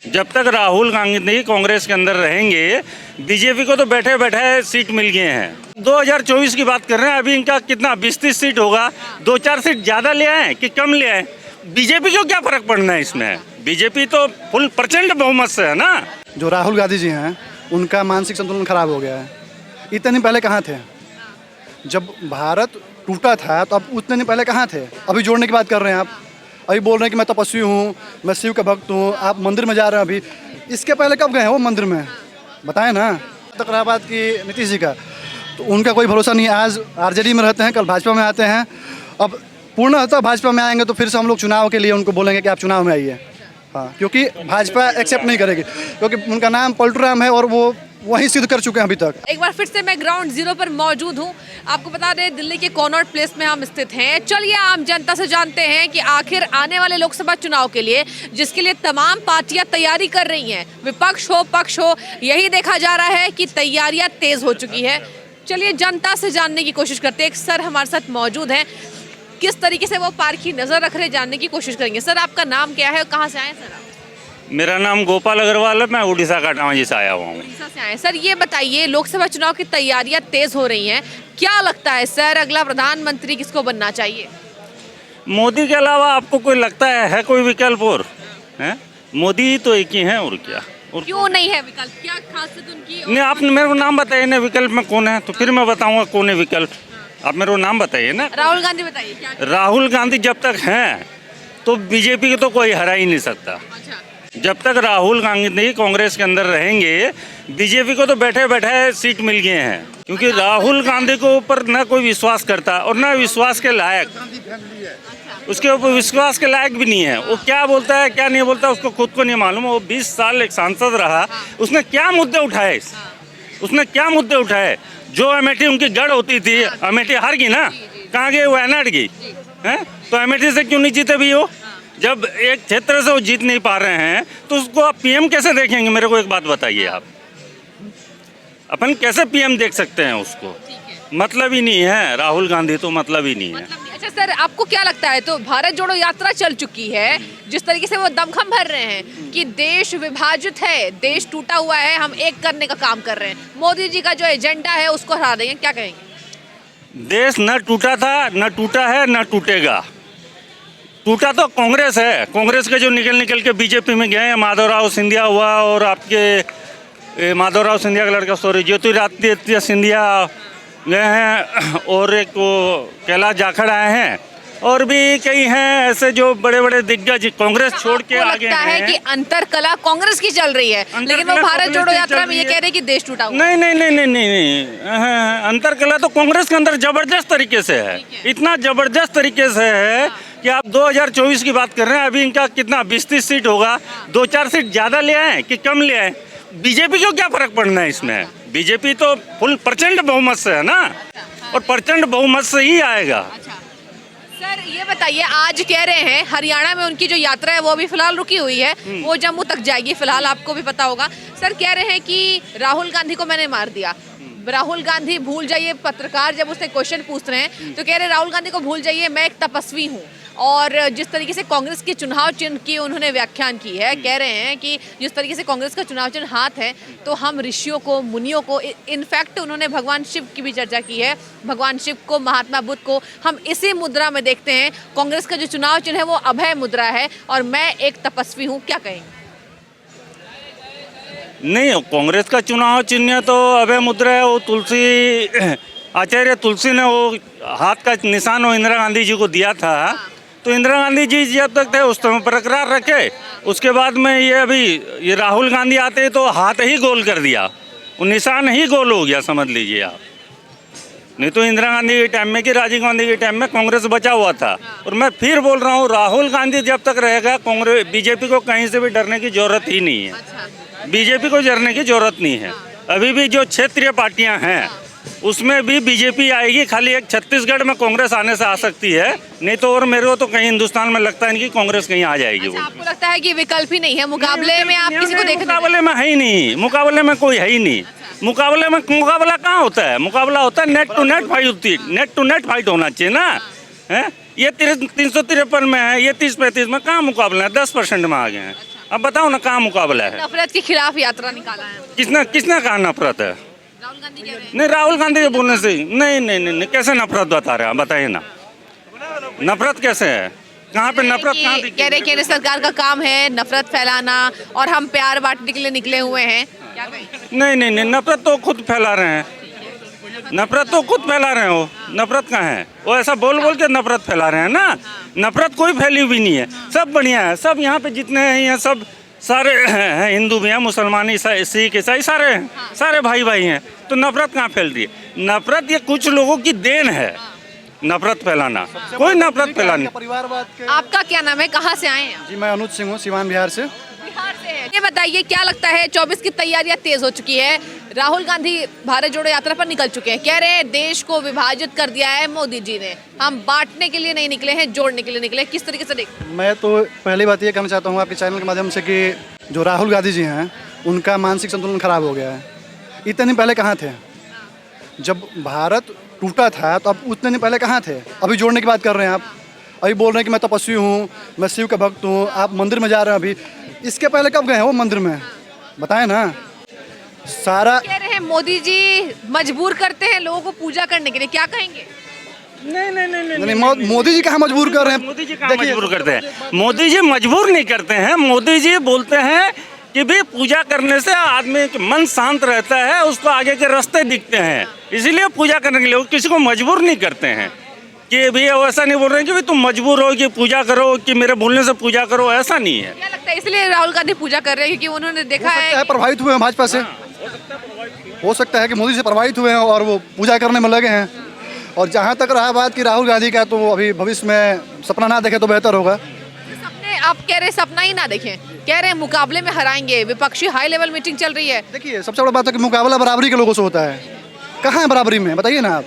जब तक राहुल गांधी कांग्रेस के अंदर रहेंगे, बीजेपी को तो बैठे बैठे सीट मिल गए हैं। 2024 की बात कर रहे हैं, अभी इनका कितना 20-30 सीट होगा, 2-4 सीट ज़्यादा ले आए कि कम ले आए, बीजेपी को क्या फर्क पड़ना है इसमें। बीजेपी तो फुल प्रचंड बहुमत से है ना। जो राहुल गांधी जी हैं उनका मानसिक संतुलन खराब हो गया है। इतने दिन पहले कहाँ थे? जब भारत टूटा था तो अब उतने दिन पहले कहाँ थे? अभी जोड़ने की बात कर रहे हैं आप, अभी बोल रहे हैं कि मैं तपस्वी हूँ, मैं शिव का भक्त हूँ, आप मंदिर में जा रहे हैं। अभी इसके पहले कब गए हैं वो मंदिर में? बताएं ना। तक रहा बात की नीतीश जी का, तो उनका कोई भरोसा नहीं है। आज आरजेडी में रहते हैं, कल भाजपा में आते हैं। अब पूर्णतः भाजपा में आएंगे तो फिर से हम लोग चुनाव के लिए उनको बोलेंगे कि आप चुनाव में आइए। हाँ, क्योंकि भाजपा एक्सेप्ट नहीं करेगी, क्योंकि उनका नाम पलटू राम है और वो वहीं सिद्ध कर चुके हैं अभी तक। एक बार फिर से मैं ग्राउंड जीरो पर मौजूद हूँ। आपको बता दें दिल्ली के कॉनॉट प्लेस में हम स्थित हैं। चलिए आम जनता से जानते हैं कि आखिर आने वाले लोकसभा चुनाव के लिए, जिसके लिए तमाम पार्टियां तैयारी कर रही हैं, विपक्ष हो पक्ष हो, यही देखा जा रहा है कि तैयारियां तेज हो चुकी है। चलिए जनता से जानने की कोशिश करते हैं। एक सर हमारे साथ मौजूद हैं, किस तरीके से वो पार्टी नजर रख रहे जानने की कोशिश करेंगे। सर आपका नाम क्या है और कहाँ से आए सर आप? मेरा नाम गोपाल अग्रवाल है, मैं उड़ीसा काटामांझी से आया हुआ हूँ। उड़ीसा से आए। सर ये बताइए, लोकसभा चुनाव की तैयारियां तेज हो रही हैं, क्या लगता है सर अगला प्रधानमंत्री किसको बनना चाहिए? मोदी के अलावा आपको कोई लगता है कोई विकल्प और है? मोदी तो एक ही है और क्या। और क्यों नहीं है विकल्प? क्या खासियत उनकी? नहीं, आपने मेरे को नाम बताइए ना विकल्प में कौन है, तो फिर मैं बताऊंगा कौन है विकल्प। आप मेरे को नाम बताइए ना। राहुल गांधी बताइए क्या? राहुल गांधी जब तक हैं तो बीजेपी को तो कोई हरा ही नहीं सकता। अच्छा, जब तक राहुल गांधी कांग्रेस के अंदर रहेंगे, बीजेपी को तो बैठे बैठे सीट मिल गए हैं, क्योंकि राहुल गांधी को ऊपर न कोई विश्वास करता और न विश्वास के लायक, उसके ऊपर विश्वास के लायक भी नहीं है। वो क्या बोलता है क्या नहीं बोलता उसको खुद को नहीं मालूम। वो 20 साल एक सांसद रहा, उसने क्या मुद्दे उठाए, उसने क्या मुद्दे उठाए? जो अमेठी उनकी गढ़ होती थी, अमेठी हार गई ना, कहाँ गई? वायनाड गई है। तो अमेठी से क्यों नहीं जीते भी हो? जब एक क्षेत्र से वो जीत नहीं पा रहे हैं तो उसको आप पीएम कैसे देखेंगे? मेरे को एक बात बताइए, आप अपन कैसे पीएम देख सकते हैं उसको? मतलब ही नहीं है, राहुल गांधी तो मतलब ही नहीं है। अच्छा सर आपको क्या लगता है, तो भारत जोड़ो यात्रा चल चुकी है, जिस तरीके से वो दमखम भर रहे हैं कि देश विभाजित है, देश टूटा हुआ है, हम एक करने का काम कर रहे हैं, मोदी जी का जो एजेंडा है उसको हरा देंगे, क्या कहेंगे? देश न टूटा था, न टूटा है, न टूटेगा। टूटा तो कांग्रेस है। कांग्रेस के जो निकल के बीजेपी में गए हैं, माधवराव सिंधिया हुआ और आपके माधवराव सिंधिया का लड़का ज्योतिरादित्य सिंधिया गए हैं, और एक वो कैलाश जाखड़ आए हैं, और भी कई हैं ऐसे जो बड़े बड़े दिग्गज कांग्रेस छोड़ के आगे लगता है कि अंतर कला कांग्रेस की चल रही है, लेकिन वो भारत जोड़ो यात्रा में ये कह रहे हैं कि देश टूटा हुआ। नहीं नहीं नहीं नहीं नहीं नहीं, अंतर कला तो कांग्रेस के अंदर जबरदस्त तरीके से है, इतना जबरदस्त तरीके से है कि आप 2024 की बात कर रहे हैं, अभी इनका कितना 20-30 सीट होगा, 2-4 सीट ज़्यादा ले आए कि कम ले आए, बीजेपी को क्या फर्क पड़ना है इसमें। बीजेपी तो फुल प्रचंड बहुमत से है ना, और प्रचंड बहुमत से ही आएगा। सर ये बताइए, आज कह रहे हैं हरियाणा में उनकी जो यात्रा है वो अभी फिलहाल रुकी हुई है, वो जम्मू तक जाएगी फिलहाल, आपको भी पता होगा। सर कह रहे हैं कि राहुल गांधी को मैंने मार दिया, राहुल गांधी भूल जाइए। पत्रकार जब उससे क्वेश्चन पूछ रहे हैं तो कह रहे राहुल गांधी को भूल जाइए, मैं एक तपस्वी हूँ। और जिस तरीके से कांग्रेस के चुनाव चिन्ह की उन्होंने व्याख्यान की है, कह रहे हैं कि जिस तरीके से कांग्रेस का चुनाव चिन्ह हाथ है, तो हम ऋषियों को, मुनियों को, इनफैक्ट उन्होंने भगवान शिव की भी चर्चा की है, भगवान शिव को, महात्मा बुद्ध को हम इसी मुद्रा में देखते हैं। कांग्रेस का जो चुनाव चिन्ह है वो अभय मुद्रा है, और मैं एक तपस्वी हूँ, क्या कहेंगे? नहीं, कांग्रेस का चुनाव चिन्ह तो अभय मुद्रा है। वो तुलसी, आचार्य तुलसी ने वो हाथ का निशान वो इंदिरा गांधी जी को दिया था, तो इंदिरा गांधी जी जब तक थे उस समय बरकरार रखे। उसके बाद में ये अभी ये राहुल गांधी आते तो हाथ ही गोल कर दिया, वो निशान ही गोल हो गया, समझ लीजिए आप। नहीं तो इंदिरा गांधी के टाइम में कि राजीव गांधी के टाइम में कांग्रेस बचा हुआ था। और मैं फिर बोल रहा हूँ, राहुल गांधी जब तक रहेगा, कांग्रेस बीजेपी को कहीं से भी डरने की जरूरत ही नहीं है। बीजेपी को डरने की जरूरत नहीं है। अभी भी जो क्षेत्रीय पार्टियां हैं उसमें भी बीजेपी आएगी, खाली एक छत्तीसगढ़ में कांग्रेस आने से आ सकती है, नहीं तो और मेरे को तो कहीं हिंदुस्तान में लगता है कि कांग्रेस कहीं आ जाएगी। अच्छा, आपको लगता है कि विकल्प ही नहीं है मुकाबले में? आप किसी को देखते? मुकाबले में है ही नहीं, मुकाबले में कोई है ही नहीं। मुकाबले में मुकाबला कहाँ होता है? मुकाबला होता है नेट टू नेट फाइट होती है, नेट टू नेट फाइट होना चाहिए ना। है ये 353 में है, ये 30-35 में, कहाँ मुकाबला है? 10% में आ गए हैं। अब बताओ ना कहाँ मुकाबला है? नफरत के खिलाफ यात्रा निकाला है किसने किसने कहा नफरत है? राहुल गांधी कह रहे हैं। नहीं, राहुल गांधी के बोलने से नहीं नहीं नहीं नहीं, कैसे नफरत बता रहे हैं आप? बताइए ना, नफरत कैसे है? कहाँ पे नफरत कहाँ कह दिखी? रहे हैं केंद्र सरकार का काम है नफरत फैलाना और हम प्यार बांटने के लिए निकले हुए हैं, क्या कहें? नहीं नहीं नहीं, नफरत तो खुद फैला रहे हैं, नफरत तो खुद फैला रहे हो। नफरत कहाँ है? वो ऐसा बोल बोल के नफरत फैला रहे हैं ना। नफरत कोई फैली हुई नहीं है, सब बढ़िया है। सब यहाँ पे जितने हैं यहाँ सब सारे हैं, हिंदू भी हैं, मुसलमान, ईसाई, सिख, ईसाई, सारे हैं, सारे भाई भाई हैं। तो नफरत कहाँ फैल रही है? नफरत ये कुछ लोगों की देन है, नफरत फैलाना। कोई नफरत फैलानी। परिवारवाद के। आपका क्या नाम है, कहाँ से आए हैं आप? जी मैं अनुज सिंह हूँ, सिवान बिहार से। बिहार से है। ये बताइए क्या लगता है 24 की तैयारियां तेज हो चुकी है, राहुल गांधी भारत जोड़ो यात्रा पर निकल चुके हैं, कह रहे हैं देश को विभाजित कर दिया है मोदी जी ने, हम बांटने के लिए नहीं निकले हैं, जोड़ने के लिए निकले हैं। किस तरीके से देख मैं तो पहली बात ये कहना चाहता हूँ आपके चैनल के माध्यम से कि जो राहुल गांधी जी हैं उनका मानसिक संतुलन खराब हो गया है। इतने दिन पहले कहाँ थे? जब भारत टूटा था तो अब उतने दिन पहले कहाँ थे? अभी जोड़ने की बात कर रहे हैं आप, अभी बोल रहे हैं कि मैं तपस्वी हूँ, मैं शिव का भक्त हूँ, आप मंदिर में जा रहे हैं। अभी इसके पहले कब गए हैं वो मंदिर में? बताएं ना। सारा कह रहे हैं मोदी जी मजबूर करते हैं लोगों को पूजा करने के लिए, क्या कहेंगे? नहीं नहीं नहीं नहीं, मोदी जी कहाँ मजबूर कर रहे हैं? मोदी जी कहाँ मजबूर करते हैं? मोदी जी मजबूर नहीं करते हैं। मोदी जी बोलते हैं कि भी पूजा करने से आदमी का मन शांत रहता है, उसको आगे के रास्ते दिखते हैं, इसीलिए पूजा करने के लिए वो किसी को मजबूर नहीं करते हैं। कि भी ऐसा नहीं बोल रहे हैं कि भी तुम मजबूर हो कि पूजा करो, कि मेरे बोलने से पूजा करो, ऐसा नहीं है। क्या लगता है इसलिए राहुल गांधी पूजा कर रहे हैं क्योंकि उन्होंने देखा है प्रभावित हुए हैं भाजपा से। हो सकता है कि मोदी से प्रभावित हुए हैं और वो पूजा करने में लगे हैं। और जहाँ तक रहा बात कि राहुल गांधी का, तो वो अभी भविष्य में सपना ना देखे तो बेहतर होगा। सपने आप कह रहे हैं सपना ही ना देखें, कह रहे हैं मुकाबले में हराएंगे, विपक्षी हाई लेवल मीटिंग चल रही है। देखिए सबसे बड़ा बात है कि मुकाबला बराबरी के लोगों से होता है। कहाँ है बराबरी में? बताइए ना आप।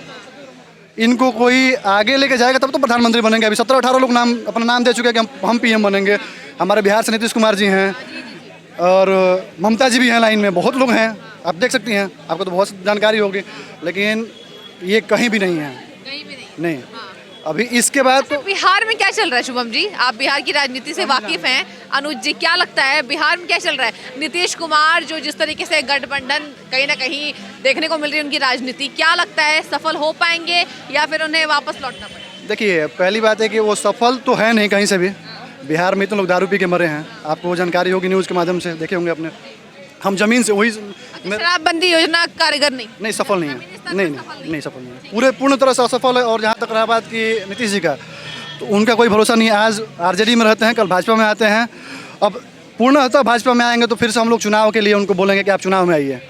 इनको कोई आगे लेके जाएगा तब तो प्रधानमंत्री बनेंगे। अभी 17-18 लोग नाम अपना नाम दे चुके हैं कि हम पीएम बनेंगे। हमारे बिहार से नीतीश कुमार जी हैं और ममता जी भी हैं लाइन में, बहुत लोग हैं, आप देख सकती हैं, आपको तो बहुत जानकारी होगी। लेकिन ये कहीं भी नहीं है, कहीं भी नहीं। नहीं। अभी इसके बाद तो बिहार में क्या चल रहा है शुभम जी? आप बिहार की राजनीति से वाकिफ हैं। अनुज जी क्या लगता है बिहार में क्या चल रहा है? नीतीश कुमार जो जिस तरीके से गठबंधन कहीं ना कहीं देखने को मिल रही है उनकी राजनीति, क्या लगता है सफल हो पाएंगे या फिर उन्हें वापस लौटना पड़ेगा? देखिए पहली बात है कि वो सफल तो है नहीं कहीं से भी। बिहार में इतने लोग दारू पी के मरे हैं, आपको वो जानकारी होगी, न्यूज़ के माध्यम से देखे होंगे आपने। हम जमीन से वही शराबबंदी योजना कारगर नहीं सफल नहीं है। नहीं सफल नहीं है, पूर्ण तरह से असफल है। और जहाँ तक रहा बात की नीतीश जी का, तो उनका कोई भरोसा नहीं है। आज आरजेडी में रहते हैं, कल भाजपा में आते हैं। अब पूर्णतः भाजपा में आएंगे तो फिर से हम लोग चुनाव के लिए उनको बोलेंगे कि आप चुनाव में आइए।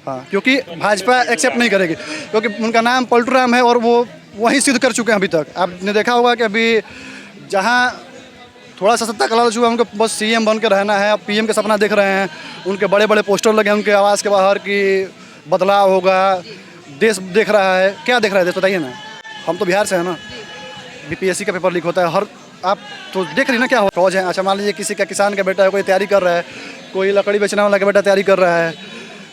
हाँ, क्योंकि भाजपा एक्सेप्ट नहीं करेगी, क्योंकि उनका नाम पलटू राम है और वो वहीं सिद्ध कर चुके हैं अभी तक। आपने देखा होगा कि अभी जहाँ थोड़ा सा सत्ता का लालच हुआ, उनको बस सीएम बन के रहना है, पीएम का सपना देख रहे हैं। उनके बड़े बड़े पोस्टर लगे हैं उनके आवास के बाहर कि बदलाव होगा, देश देख रहा है। क्या देख रहा है देश, बताइए ना। हम तो बिहार से हैं ना, बीपीएससी का पेपर लीक होता है हर, आप तो देख रही ना क्या हो। फौज है, अच्छा मान लीजिए किसी का किसान का बेटा है, कोई तैयारी कर रहा है, कोई लकड़ी बेचने वाला का बेटा तैयारी कर रहा है,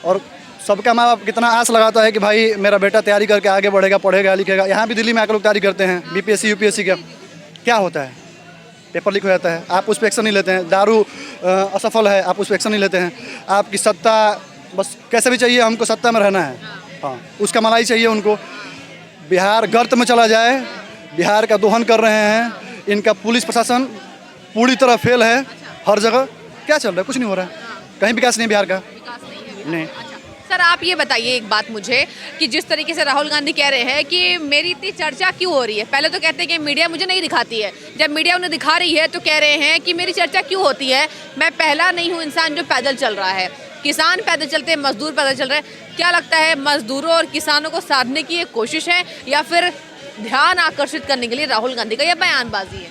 और सबका माँ बाप कितना आस लगाता है कि भाई मेरा बेटा तैयारी करके आगे बढ़ेगा, पढ़ेगा, लिखेगा। यहाँ भी दिल्ली में आकर लोग तैयारी करते हैं बीपीएससी यूपीएससी का। क्या होता है? पेपर लीक हो जाता है, आप उस पर एक्शन नहीं लेते हैं। दारू असफल है, आप उस पर एक्शन नहीं लेते हैं। आपकी सत्ता बस कैसे भी चाहिए, हमको सत्ता में रहना है, हाँ, उसका मलाई चाहिए उनको। बिहार गर्त में चला जाए, बिहार का दोहन कर रहे हैं। इनका पुलिस प्रशासन पूरी तरह फेल है हर जगह। क्या चल रहा है? कुछ नहीं हो रहा है, कहीं विकास नहीं बिहार का, नहीं। सर आप ये बताइए एक बात मुझे कि जिस तरीके से राहुल गांधी कह रहे हैं कि मेरी इतनी चर्चा क्यों हो रही है, पहले तो कहते हैं कि मीडिया मुझे नहीं दिखाती है, जब मीडिया उन्हें दिखा रही है तो कह रहे हैं कि मेरी चर्चा क्यों होती है, मैं पहला नहीं हूँ इंसान जो पैदल चल रहा है, किसान पैदल चलते हैं, मजदूर पैदल चल रहे हैं। क्या लगता है मजदूरों और किसानों को साधने की एक कोशिश है या फिर ध्यान आकर्षित करने के लिए राहुल गांधी का यह बयानबाजी है?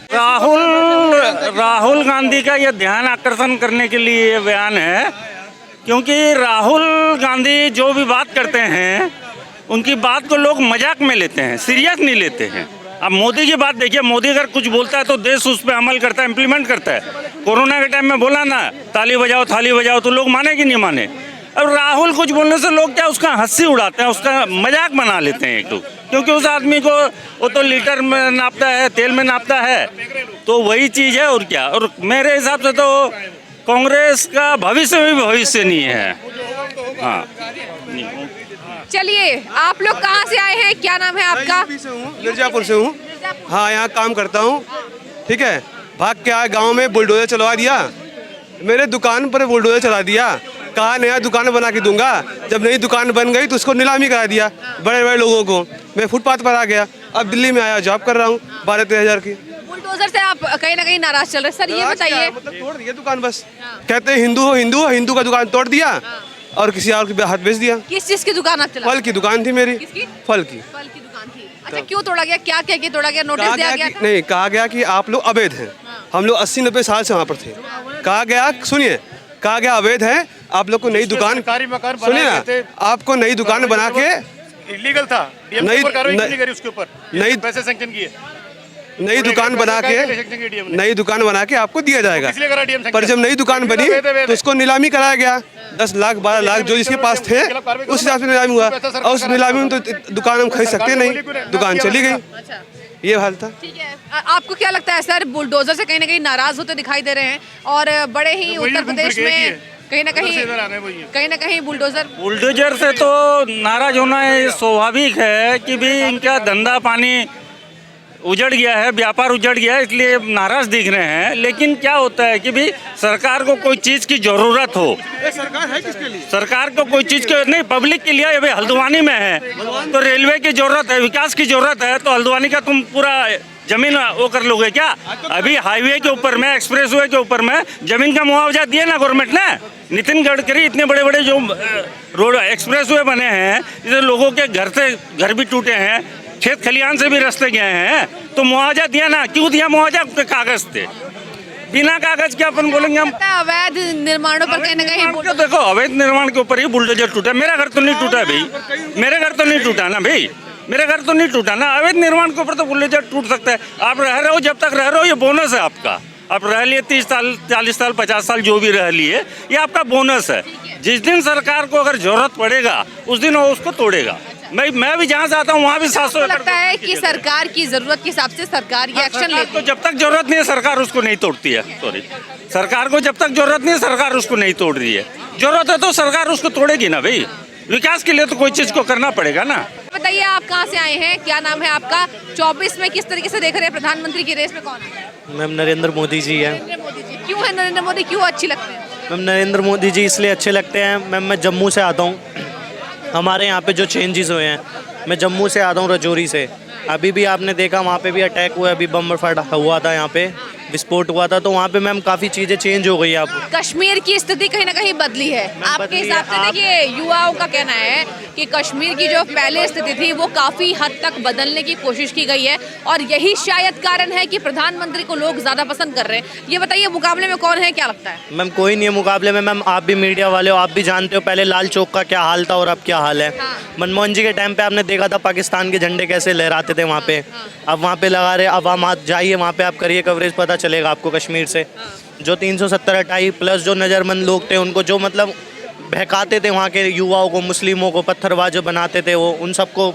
राहुल गांधी का यह ध्यान आकर्षण करने के लिए ये बयान है, क्योंकि राहुल गांधी जो भी बात करते हैं उनकी बात को लोग मजाक में लेते हैं, सीरियस नहीं लेते हैं। अब मोदी की बात देखिए, मोदी अगर कुछ बोलता है तो देश उस पर अमल करता है, इम्प्लीमेंट करता है। कोरोना के टाइम में बोला ना ताली बजाओ थाली बजाओ, तो लोग माने कि नहीं माने। अब राहुल कुछ बोलने से लोग क्या उसका हंसी उड़ाते हैं, उसका मजाक बना लेते हैं एक लोग, क्योंकि उस आदमी को वो तो लीटर में नापता है, तेल में नापता है, तो वही चीज़ है और क्या। और मेरे हिसाब से तो कांग्रेस का भविष्य भी भविष्य नहीं है। हाँ, चलिए, आप लोग कहाँ से आए हैं, क्या नाम है आपका? मिर्जापुर से हूँ। हाँ, यहाँ काम करता हूँ। ठीक है, भाग के आया गांव में, बुलडोजर चलवा दिया, मेरे दुकान पर बुलडोजर चला दिया। कहा नया दुकान बना के दूंगा, जब नई दुकान बन गई तो उसको नीलामी करा दिया बड़े बड़े लोगों को। मैं फुटपाथ पर आ गया, अब दिल्ली में आया, जॉब कर रहा हूँ 12-13 हज़ार की। बुलडोजर से आप कहीं ना कहीं नाराज चल रहे हैं। सर ये बताइए, मतलब तोड़ दिया दुकान, बस कहते हैं हिंदू हो, हिंदू हो, हिंदू का दुकान तोड़ दिया और किसी और के हाथ बेच दिया। किस चीज की दुकान आप चला? फल की दुकान थी मेरी। किसकी? फल की। फल की दुकान थी। अच्छा, क्यों तोड़ा गया, क्या कह के तोड़ा गया, नोटिस कहा दिया गया गया कि नहीं, कहा गया कि आप लोग अवैध हैं। हम लोग 80-90 साल से वहाँ पर थे। कहा गया, सुनिए, कहा गया अवैध है, आप लोग को नई दुकान, सुनिए ना, आपको नई दुकान बना के, इलीगल था, नई कार्रवाई नहीं करी उसके ऊपर, नई पैसे सैंक्शन किए, नई दुकान बना के, नई दुकान बना के आपको दिया जाएगा। इसलिए करा डीएम पर जब नई दुकान बनी तो उसको नीलामी कराया गया, 10 लाख 12 लाख जो जिसके पास थे उस हिसाब से नीलामी हुआ, और उस नीलामी में तो दुकान हम खरीद सकते नहीं, दुकान चली गई। अच्छा, ये हाल था। ठीक है। आपको क्या लगता है सर, बुलडोजर से कहीं ना कहीं नाराज होते दिखाई दे रहे हैं और बड़े ही उत्तर प्रदेश में कहीं ना कहीं बुलडोजर से तो नाराज होना ये स्वाभाविक है कि भी इनका धंधा पानी उजड़ गया है, व्यापार उजड़ गया है, इसलिए नाराज दिख रहे हैं। लेकिन क्या होता है कि भी सरकार को कोई चीज़ की ज़रूरत हो, सरकार है किसके लिए? सरकार को कोई चीज़ की नहीं, पब्लिक के लिए। अभी हल्द्वानी में है तो रेलवे की ज़रूरत है, विकास की ज़रूरत है, तो हल्द्वानी का तुम पूरा जमीन वो कर लोगे क्या? अभी हाईवे के ऊपर में, एक्सप्रेस वे के ऊपर में जमीन का मुआवजा दिया ना गवर्नमेंट ने। नितिन गडकरी, इतने बड़े बड़े जो रोड एक्सप्रेस वे बने हैं, इससे लोगों के घर भी टूटे हैं, खेत खलियान से भी रास्ते गए हैं, तो मुआवजा दिया ना। क्यों दिया मुआवजा? कागज थे, बिना कागज के अपन बोलेंगे हम। अवैध निर्माणों पर कहीं ना कहीं देखो, अवैध निर्माण के ऊपर ही बुलडोजर टूटा। मेरा घर तो नहीं टूटा भाई, मेरे घर तो नहीं टूटा ना भाई, मेरे घर तो नहीं टूटा ना। अवैध निर्माण के ऊपर तो बुलडोजर टूट सकता है। आप रह रहे हो, जब तक रह रहे हो ये बोनस है आपका। आप रह लिए 30 साल, 40 साल, 50 साल जो भी रह लिए, ये आपका बोनस है। जिस दिन सरकार को अगर जरूरत पड़ेगा उस दिन वो उसको तोड़ेगा। मैं भी जहाँ से आता हूँ वहाँ भी 700 लगता है कि सरकार की जरूरत के हिसाब से सरकार ये एक्शन लेती तो जब तक जरूरत नहीं है सरकार उसको नहीं तोड़ती है। सॉरी, सरकार को जब तक जरूरत नहीं है सरकार उसको नहीं तोड़ रही है। जरूरत है तो सरकार उसको तोड़ेगी ना भाई। विकास के लिए तो कोई चीज को करना पड़ेगा ना। बताइए, आप कहाँ से आए हैं, क्या नाम है आपका? 24 में किस तरीके से देख रहे हैं प्रधानमंत्री की रेस में कौन है? मैम नरेंद्र मोदी जी है। नरेंद्र मोदी जी। क्यों है नरेंद्र मोदी, क्यों अच्छी लगते हैं? मैम नरेंद्र मोदी जी इसलिए अच्छे लगते हैं, मैम मैं जम्मू से आता हूँ। हमारे यहाँ पे जो चेंजेस हुए हैं, मैं जम्मू से आता हूँ, रजौरी से। अभी भी आपने देखा वहाँ पे भी अटैक हुआ, अभी बम फटा हुआ था, यहाँ पे विस्फोट हुआ था, तो वहाँ पे मैम काफ़ी चीज़ें चेंज हो गई। आप कश्मीर की स्थिति कहीं ना कहीं बदली है आपके हिसाब से? देखिए, युवाओं का कहना है कि कश्मीर की जो पहले स्थिति थी वो काफ़ी हद तक बदलने की कोशिश की गई है और यही शायद कारण है कि प्रधानमंत्री को लोग ज़्यादा पसंद कर रहे हैं। ये बताइए, मुकाबले में कौन है, क्या लगता है? मैम कोई नहीं है मुकाबले में। मैम आप भी मीडिया वाले हो, आप भी जानते हो पहले लाल चौक का क्या हाल था और अब क्या हाल है। मनमोहन जी के टाइम पे आपने देखा था पाकिस्तान के झंडे कैसे लहराते थे वहाँ पे, अब वहाँ पे लगा रहे। अब हम आज जाइए वहाँ पे, आप करिए कवरेज, पता चलेगा आपको कश्मीर से जो 370 हटाई प्लस जो नज़रमंद लोग थे उनको जो मतलब बहकाते थे वहाँ के युवाओं को, मुस्लिमों को पत्थरबाज जो बनाते थे, वो उन सबको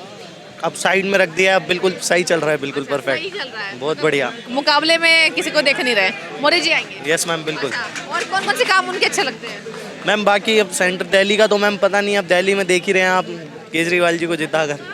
अब साइड में रख दिया। अब बिल्कुल सही चल रहा है, बिल्कुल परफेक्ट, बहुत बढ़िया। मुकाबले में किसी को देख नहीं रहे, मोदी जी आएंगे? यस मैम, बिल्कुल। और कौन कौन से काम उनके अच्छे लगते हैं? मैम बाकी अब सेंटर दिल्ली का तो मैम पता नहीं, अब दिल्ली में देख ही रहे हैं आप, केजरीवाल जी को जिता कर।